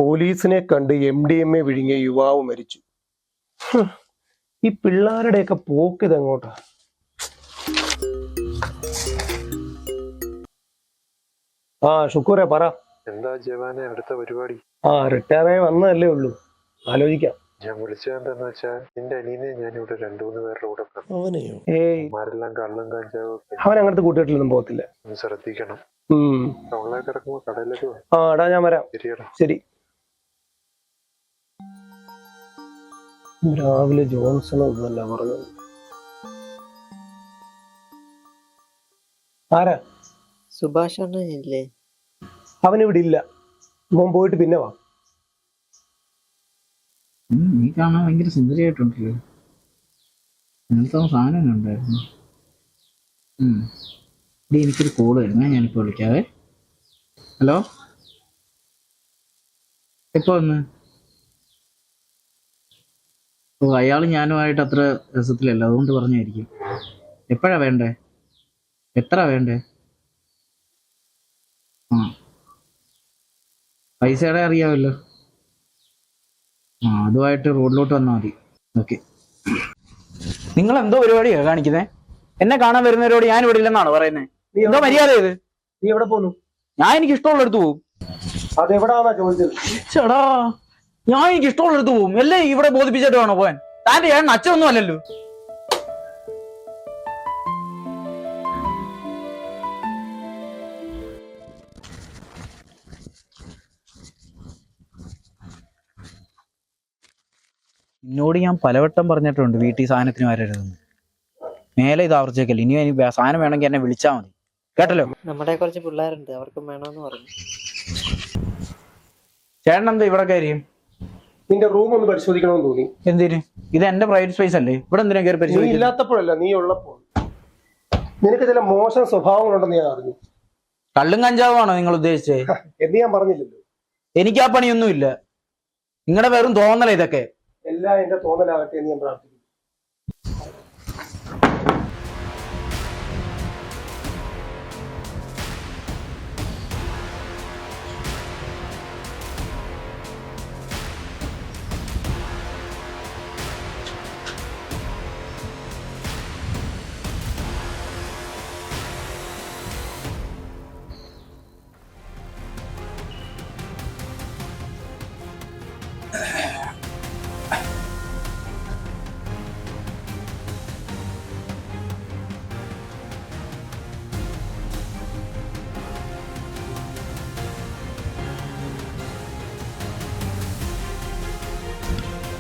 പോലീസിനെ കണ്ട് MDMA വിഴുങ്ങിയ യുവാവ് മരിച്ചു. ഈ പിള്ളേരുടെയൊക്കെ പോക്ക് ഇതെങ്ങോട്ടാ? ഷുക്കൂറെ പറ. എന്താ ജവാനെ അടുത്ത പരിപാടി? റിട്ടയർ ആയി വന്നതല്ലേ ഉള്ളൂ, ആലോചിക്കാം. ഞാൻ വിളിച്ചതെന്താന്ന് വെച്ചാ നിന്റെ അനിയനെ ഞാൻ ഇവിടെ 2-3 പേരുടെ കൂടെ മാരെല്ലാം കള്ളും കഞ്ചാവും. അവൻ അങ്ങനത്തെ കൂട്ടുകെട്ടിലൊന്നും പോകത്തില്ല. ശ്രദ്ധിക്കണം. ടൗണിലേക്ക് ഇറക്കുമ്പോ കടയിലേക്ക് എടാ ഞാൻ വരാം. ശരി. രാവിലെ ജോൺസൺ ഒന്നല്ല പറഞ്ഞത്. ആരാ? സുഭാഷ് അണ്ണനില്ലേ? അവനിവിടെ ഇല്ല. മോൻ പോയിട്ട് പിന്നെ വാ. നീ കാണാൻ ഭയങ്കര സുന്ദരിയായിട്ടുണ്ടല്ലോ. അങ്ങനത്തെ സാധനം ഉണ്ടായിരുന്നു. എനിക്കൊരു കോള് വരുന്നേ, ഞാനിപ്പോൾ വിളിക്കാവേ. ഹലോ, എപ്പോ വന്ന്? അയാൾ ഞാനുമായിട്ട് അത്ര രസത്തിലല്ല, അതുകൊണ്ട് പറഞ്ഞായിരിക്കും. എപ്പോഴാ വേണ്ടേ? എത്ര വേണ്ടേ? പൈസയുടെ അറിയാമല്ലോ. അതുമായിട്ട് റോഡിലോട്ട് വന്നാൽ മതി. ഓക്കെ. നിങ്ങൾ എന്തോ പരിപാടിയാണ് കാണിക്കുന്നേ? എന്നെ കാണാൻ വരുന്നവരോട് ഞാൻ ഇവിടെ ഇല്ലെന്നാണ് പറയുന്നത്. എന്തോ മര്യാദ ഇത്? നീ എവിടെ പോന്നു? ഞാൻ എനിക്ക് ഇഷ്ടമുള്ള എടുത്തു പോകും. അതെവിടാന്നാ ചോദിച്ചത്? ചേടാ, ഞാൻ എനിക്ക് ഇഷ്ടമുള്ള എടുത്തു പോകും. എല്ലാം ഇവിടെ ബോധിപ്പിച്ചിട്ട് വേണോ പോവാൻ? താൻ്റെ ഏട്ടൻ അച്ഛനൊന്നും അല്ലല്ലോ. എന്നോട് ഞാൻ പലവട്ടം പറഞ്ഞിട്ടുണ്ട് വീട്ടിൽ സാധനത്തിന് വരരുതെന്ന്. മേലെ ഇത് ആവർത്തിച്ചേക്കല്ലേ. ഇനി സാധനം വേണമെങ്കിൽ എന്നെ വിളിച്ചാൽ മതി, കേട്ടല്ലോ. നമ്മുടെ കുറച്ച് പിള്ളേരുണ്ട്, അവർക്കും വേണമെന്ന് പറഞ്ഞു. ചേട്ടൻ എന്താ ഇവിടെ കാര്യം? നിന്റെ റൂം ഒന്ന് പരിശോധിക്കണമെന്ന് തോന്നി. എന്തിന്? ഇത് എന്റെ പ്രൈവറ്റ് സ്പേസ് അല്ലേ, ഇവിടെ എന്തിനാ കയറി പരിശോധിക്കുന്നത്? ഇല്ലാത്തപ്പോഴല്ല, നീ ഉള്ളപ്പോൾ. നിനക്ക് ചില മോശം സ്വഭാവങ്ങളുണ്ടെന്ന് ഞാൻ അറിഞ്ഞു. കള്ളും കഞ്ചാവാണോ നിങ്ങൾ ഉദ്ദേശിച്ചത്? എന്ന് ഞാൻ പറഞ്ഞില്ലല്ലോ. എനിക്ക് ആ പണിയൊന്നുമില്ല. നിങ്ങളുടെ വെറും തോന്നല ഇതൊക്കെ. എല്ലാം എന്റെ തോന്നലാകട്ടെ എന്ന് ഞാൻ പ്രാർത്ഥിക്കുന്നു.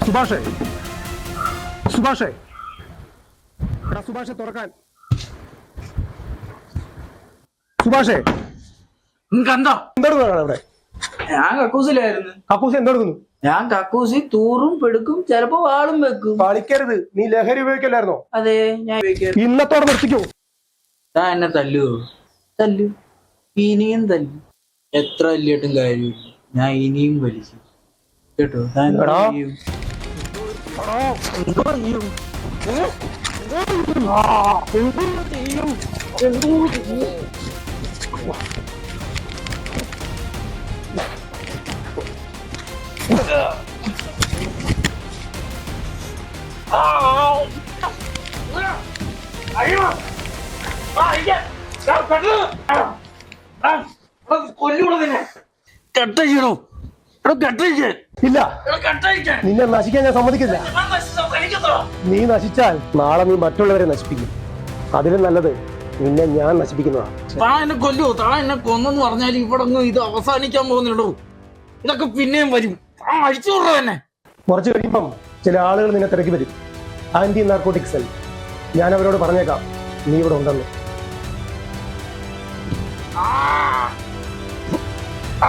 സുഭാഷേ, സുഭാഷേ, എടാ സുഭാഷേ തുറക്കാൻ. സുഭാഷേ, എന്താ അവിടെ? ഞാൻ കക്കൂസിലായിരുന്നു. കക്കൂസ് എന്തെടുക്കുന്നു? ഞാൻ കക്കൂസി തൂറും പെടുക്കും, ചിലപ്പോ വാളും വെക്കും. കളിക്കരുത്. നീ ലഹരി ഉപയോഗിക്കല്ലായിരുന്നോ? അതെ, ഞാൻ ഇന്നത്തോടെ നിർത്തിക്കോ. താൻ എന്നെ തല്ലുവോ? തല്ലു, ഇനിയും തല്ലു. എത്ര തല്ലിയിട്ടും കാര്യമില്ല, ഞാൻ ഇനിയും വലിച്ചു, കേട്ടോ. താൻ ഇല്ല, നിന്നെ നശിക്കാൻ ഞാൻ സമ്മതിക്കില്ല. നീ നശിച്ചാൽ നാളെ നീ മറ്റുള്ളവരെ നശിപ്പിക്കും. അതിലും നല്ലത് നിന്നെ ഞാൻ നശിപ്പിക്കുന്നതാണ്. താൻ എന്നെ കൊല്ലുവോ? താൻ എന്നെ കൊന്നെന്ന് പറഞ്ഞാൽ ഇവിടെ ഇത് അവസാനിക്കാൻ പോകുന്നുള്ളൂ. ഇതൊക്കെ പിന്നെയും വരും. അഴിച്ചു വിടുക തന്നെ. കുറച്ച് കഴിയുമ്പം ചില ആളുകൾ നിന്നെ തിരക്കി വരും. Anti narcotic cell. ഞാൻ അവരോട് പറഞ്ഞേക്കാം നീ ഇവിടെ ഉണ്ടെന്ന്.